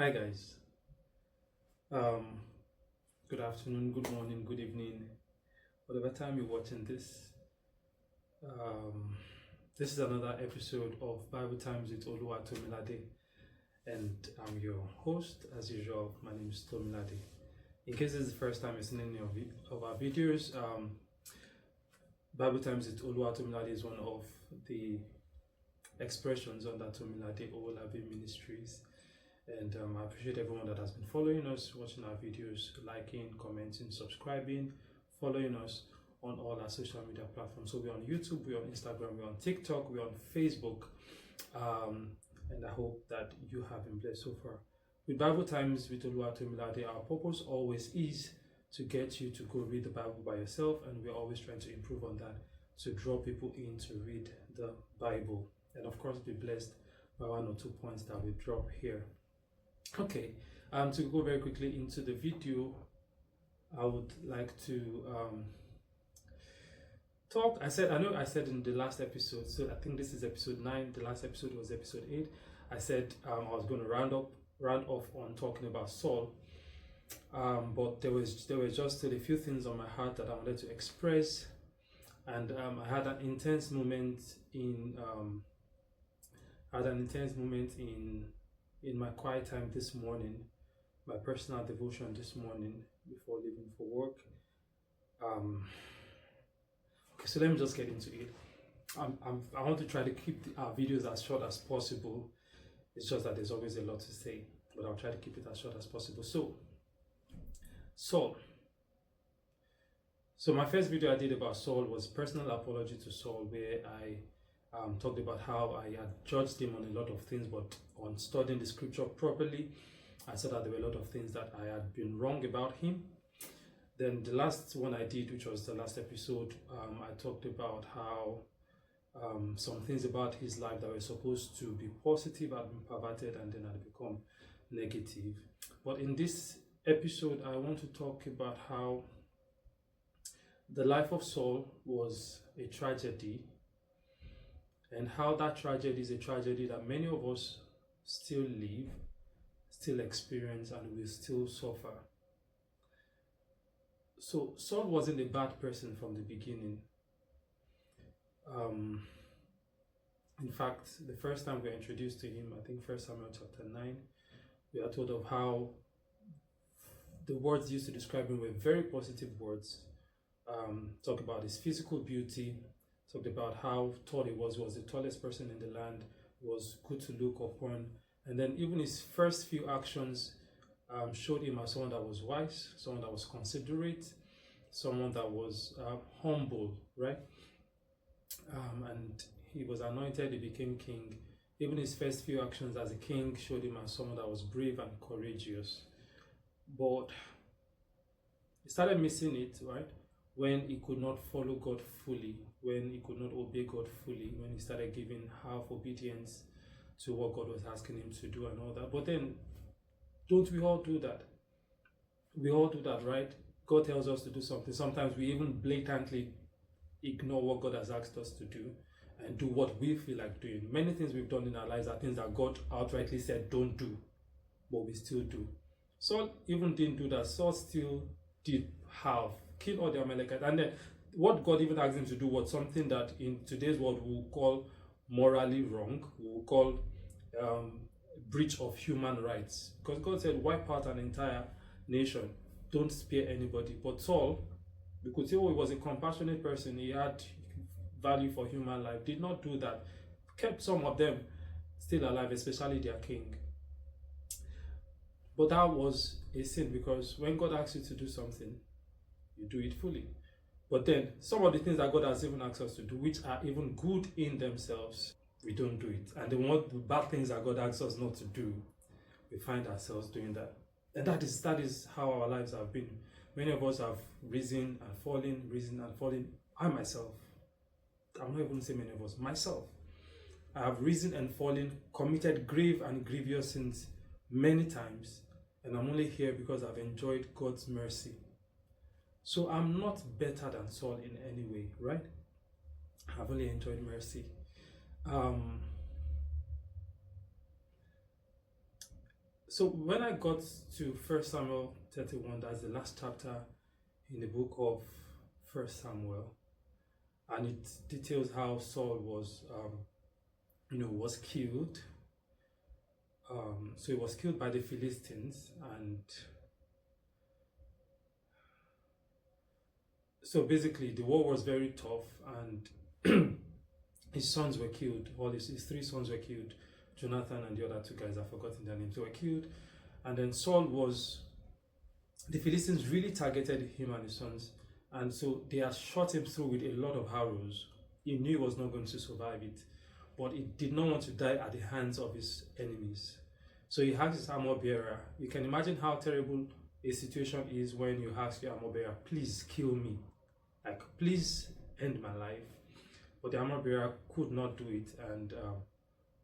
Hi guys. Um, Good afternoon, good morning, good evening, whatever time you're watching this. Um, this is another episode of Bible Times with Tomilade, and I'm your host as usual. My name is Tomilade. In case this is the first time you're seeing any of our videos, Bible Times with Tomilade is one of the expressions under Tomilade Owolabi Ministries. And I appreciate everyone that has been following us, watching our videos, liking, commenting, subscribing, following us on all our social media platforms. So we're on YouTube, we're on Instagram, we're on TikTok, we're on Facebook, and I hope that you have been blessed so far. With Bible Times with Tomilade, our purpose always is to get you to go read the Bible by yourself, and we're always trying to improve on that, to draw people in to read the Bible, and of course be blessed by one or two points that we drop here. Okay, to go very quickly into the video, I would like to talk. I know I said in the last episode, so I think this is episode 9, the last episode was episode 8. I said I was going to round off on talking about Saul, but there were just still a few things on my heart that I wanted to express, and I had an intense moment in my quiet time this morning, my personal devotion this morning before leaving for work. Okay, so let me just get into it. I want to try to keep our videos as short as possible. It's just that there's always a lot to say, but I'll try to keep it as short as possible. So, Saul. So my first video I did about Saul was personal apology to Saul, where I talked about how I had judged him on a lot of things, but on studying the scripture properly, I saw that there were a lot of things that I had been wrong about him. Then the last one I did, which was the last episode, I talked about how some things about his life that were supposed to be positive had been perverted and then had become negative. But in this episode, I want to talk about how the life of Saul was a tragedy, and how that tragedy is a tragedy that many of us still live, still experience, and will still suffer. So Saul wasn't a bad person from the beginning. In fact, the first time we were introduced to him, I think 1 Samuel chapter 9, we are told of how the words used to describe him were very positive words. Talk about his physical beauty, talked about how tall he was the tallest person in the land, was good to look upon, and then even his first few actions showed him as someone that was wise, someone that was considerate, someone that was humble, right? And he was anointed, he became king. Even his first few actions as a king showed him as someone that was brave and courageous. But he started missing it, right? When he could not follow God fully, when he could not obey God fully, when he started giving half obedience to what God was asking him to do and all that. But then, don't we all do that? We all do that, right? God tells us to do something. Sometimes we even blatantly ignore what God has asked us to do and do what we feel like doing. Many things we've done in our lives are things that God outrightly said don't do, but we still do. Saul even didn't do that. Saul still did kill all the Amalekites. And then what God even asked him to do was something that in today's world we will call morally wrong, we will call breach of human rights. Because God said, wipe out an entire nation, don't spare anybody. But Saul, we could say, he was a compassionate person, he had value for human life, did not do that, kept some of them still alive, especially their king. But that was a sin, because when God asks you to do something, you do it fully. But then some of the things that God has even asked us to do, which are even good in themselves, we don't do it. And the bad things that God asks us not to do, we find ourselves doing that. And that is how our lives have been. Many of us have risen and fallen. I myself, I'm not even saying many of us, myself, I have risen and fallen, committed grave and grievous sins many times, and I'm only here because I've enjoyed God's mercy. So I'm not better than Saul in any way, right? I've only enjoyed mercy. So when I got to 1 Samuel 31, that's the last chapter in the book of 1 Samuel, and it details how Saul was, was killed. So he was killed by the Philistines, and so basically the war was very tough, and his sons were killed. All his 3 sons were killed. Jonathan and the other 2 guys, I've forgotten their names, they were killed. And then the Philistines really targeted him and his sons, and so they had shot him through with a lot of arrows. He knew he was not going to survive it, but he did not want to die at the hands of his enemies. So he asked his armor bearer. You can imagine how terrible a situation is when you ask your armor bearer, please kill me, like please end my life. But the armor bearer could not do it, and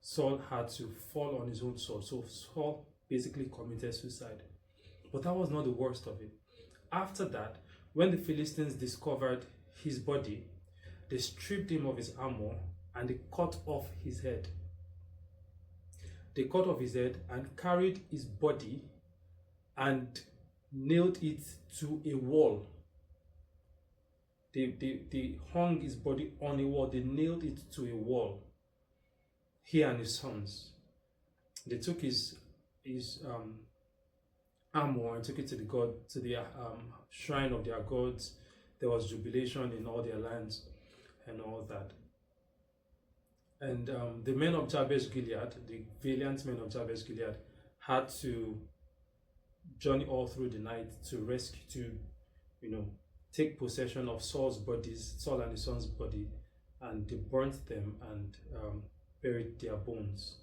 Saul had to fall on his own sword. So Saul basically committed suicide. But that was not the worst of it. After that, when the Philistines discovered his body, they stripped him of his armor and they cut off his head. They cut off his head and carried his body and nailed it to a wall. They hung his body on a wall. They nailed it to a wall. He and his sons. They took his armor and took it to the shrine of their gods. There was jubilation in all their lands and all that. And the men of Jabesh Gilead, the valiant men of Jabesh Gilead, had to journey all through the night to take possession of Saul and his son's body, and they burnt them and buried their bones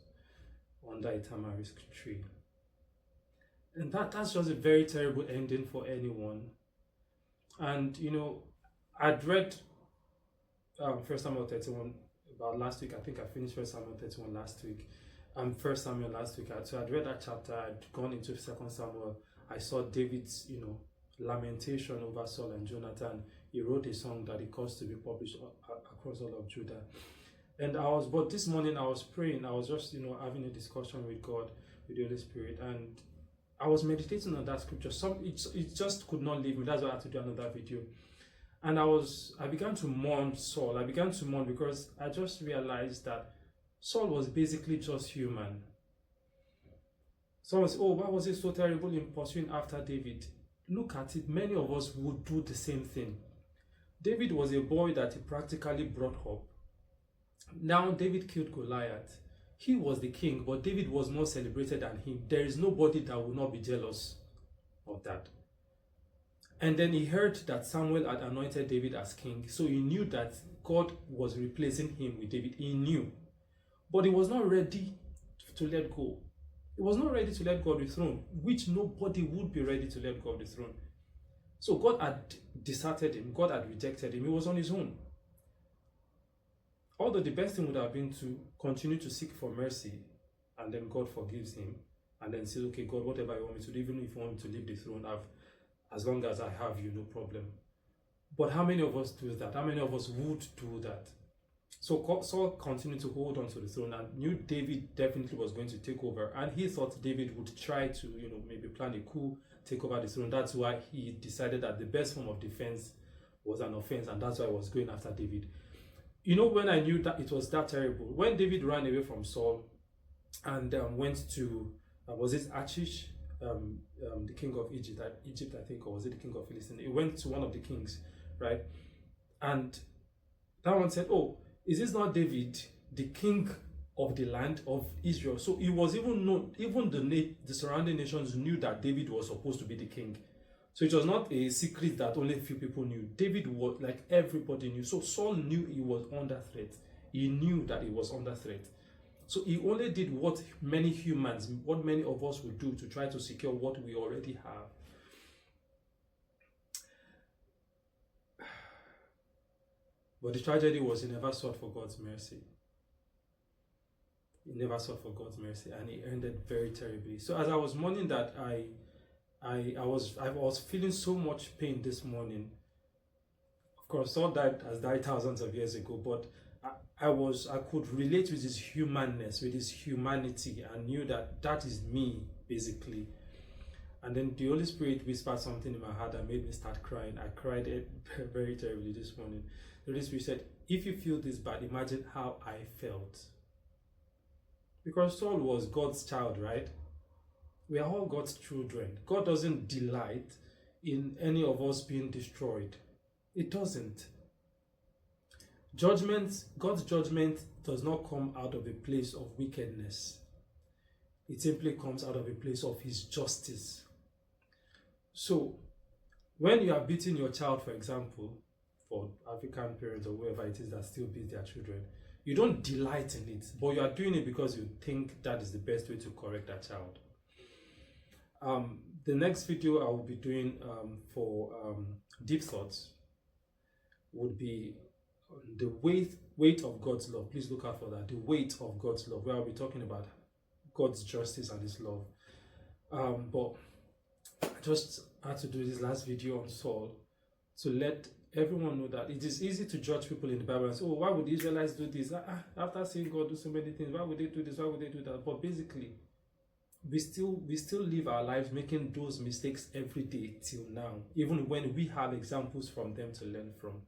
under a tamarisk tree. And that's just a very terrible ending for anyone. And I'd read 1 Samuel 31 about last week. I think I finished 1 Samuel 31 last week. 1 Samuel last week. So I'd read that chapter. I'd gone into 2 Samuel. I saw David's lamentation over Saul and Jonathan. He wrote a song that he caused to be published across all of Judah. And but this morning I was praying. I was just having a discussion with God, with the Holy Spirit, and I was meditating on that scripture. It just could not leave me. That's why I had to do another video. And I began to mourn Saul. I began to mourn because I just realized that Saul was basically just human. Someone said, oh, why was it so terrible in pursuing after David? Look at it. Many of us would do the same thing. David was a boy that he practically brought up. Now David killed Goliath. He was the king, but David was more celebrated than him. There is nobody that would not be jealous of that. And then he heard that Samuel had anointed David as king, so he knew that God was replacing him with David. He knew. But he was not ready to let go. He was not ready to let go of the throne, which nobody would be ready to let go of the throne. So God had deserted him. God had rejected him. He was on his own. Although the best thing would have been to continue to seek for mercy, and then God forgives him, and then says, okay, God, whatever you want me to do, even if you want me to leave the throne, as long as I have you, no problem. But how many of us do that? How many of us would do that? So Saul continued to hold on to the throne and knew David definitely was going to take over. And he thought David would try to, maybe plan a coup, take over the throne. That's why he decided that the best form of defense was an offense, and that's why he was going after David. When I knew that it was that terrible, when David ran away from Saul and went to, was it Achish, the king of Egypt, I think, or was it the king of Philistine? He went to one of the kings, right? And that one said, oh, is this not David, the king of the land of Israel? So it was even known, even the surrounding nations knew that David was supposed to be the king. So it was not a secret that only a few people knew. David was, like, everybody knew. So Saul knew he was under threat. He knew that he was under threat. So he only did what many of us would do to try to secure what we already have. But the tragedy was he never sought for God's mercy. He never sought for God's mercy, and it ended very terribly. So as I was mourning that, I was feeling so much pain this morning. Of course, Saul has died thousands of years ago, but I could relate with his humanness, with his humanity, and knew that is me. basically. And then the Holy Spirit whispered something in my heart that made me start crying. I cried very terribly this morning. The Holy Spirit said, if you feel this bad, imagine how I felt. Because Saul was God's child, right? We are all God's children. God doesn't delight in any of us being destroyed. It doesn't. God's judgment does not come out of a place of wickedness. It simply comes out of a place of His justice. So, when you are beating your child, for example, for African parents or whoever it is that still beat their children, you don't delight in it, but you are doing it because you think that is the best way to correct that child. The next video I will be doing for deep thoughts would be the weight of God's love. Please look out for that. The weight of God's love, where I'll be talking about God's justice and His love. But I just had to do this last video on Saul to let everyone know that it is easy to judge people in the Bible and say, oh, why would the Israelites do this? After seeing God do so many things, why would they do this? Why would they do that? But basically, we still live our lives making those mistakes every day till now, even when we have examples from them to learn from.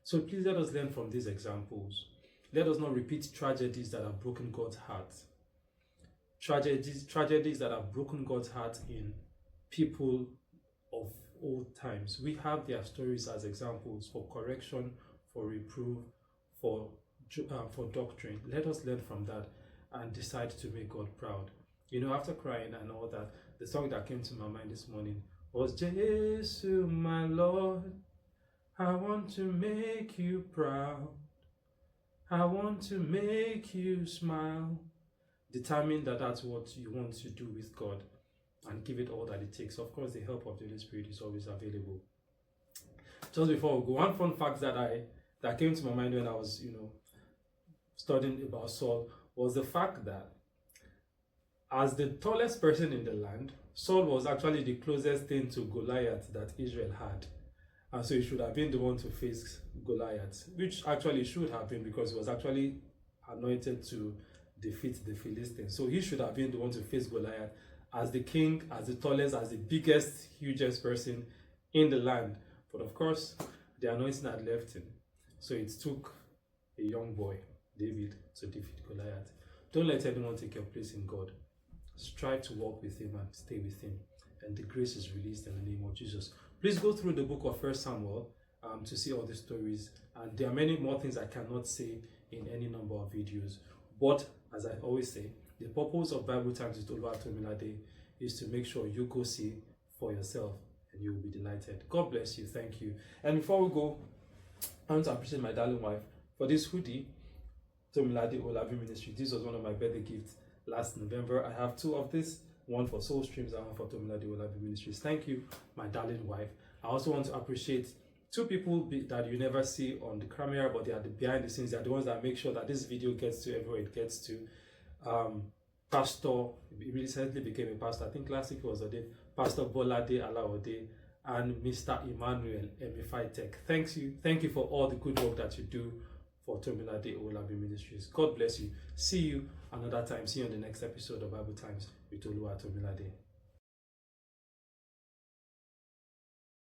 So please let us learn from these examples. Let us not repeat tragedies that have broken God's heart. Tragedies that have broken God's heart in people of old times. We have their stories as examples for correction, for reproof, for doctrine. Let us learn from that and decide to make God proud. You know, after crying and all that, the song that came to my mind this morning was Jesus, my Lord, I want to make you proud. I want to make you smile. Determine that that's what you want to do with God and give it all that it takes. Of course, the help of the Holy Spirit is always available. Just before we go, one fun fact that came to my mind when I was, studying about Saul was the fact that as the tallest person in the land, Saul was actually the closest thing to Goliath that Israel had. And so he should have been the one to face Goliath, which actually should have been, because he was actually anointed to defeat the Philistines. So he should have been the one to face Goliath as the king, as the tallest, as the biggest, hugest person in the land. But of course, the anointing had left him. So it took a young boy, David, to defeat Goliath. Don't let anyone take your place in God. Strive to walk with Him and stay with Him. And the grace is released in the name of Jesus. Please go through the book of 1 Samuel to see all the stories. And there are many more things I cannot say in any number of videos. But, as I always say, the purpose of Bible Times with Tomilade is to make sure you go see for yourself and you will be delighted. God bless you. Thank you. And before we go, I want to appreciate my darling wife for this hoodie, Tomilade Owolabi Ministries. This was one of my birthday gifts last November. I have two of this, one for Soul Streams and one for Tomilade Owolabi Ministries. Thank you, my darling wife. I also want to appreciate two people that you never see on the camera, but they are the behind the scenes. They are the ones that make sure that this video gets to everywhere it gets to. Pastor, he recently became a pastor. I think last week was ordained. Pastor Bolade Alaode and Mr. Emmanuel MFI Tech. Thank you for all the good work that you do for Tomilade Owolabi Ministries. God bless you. See you another time. See you on the next episode of Bible Times with Tomilade.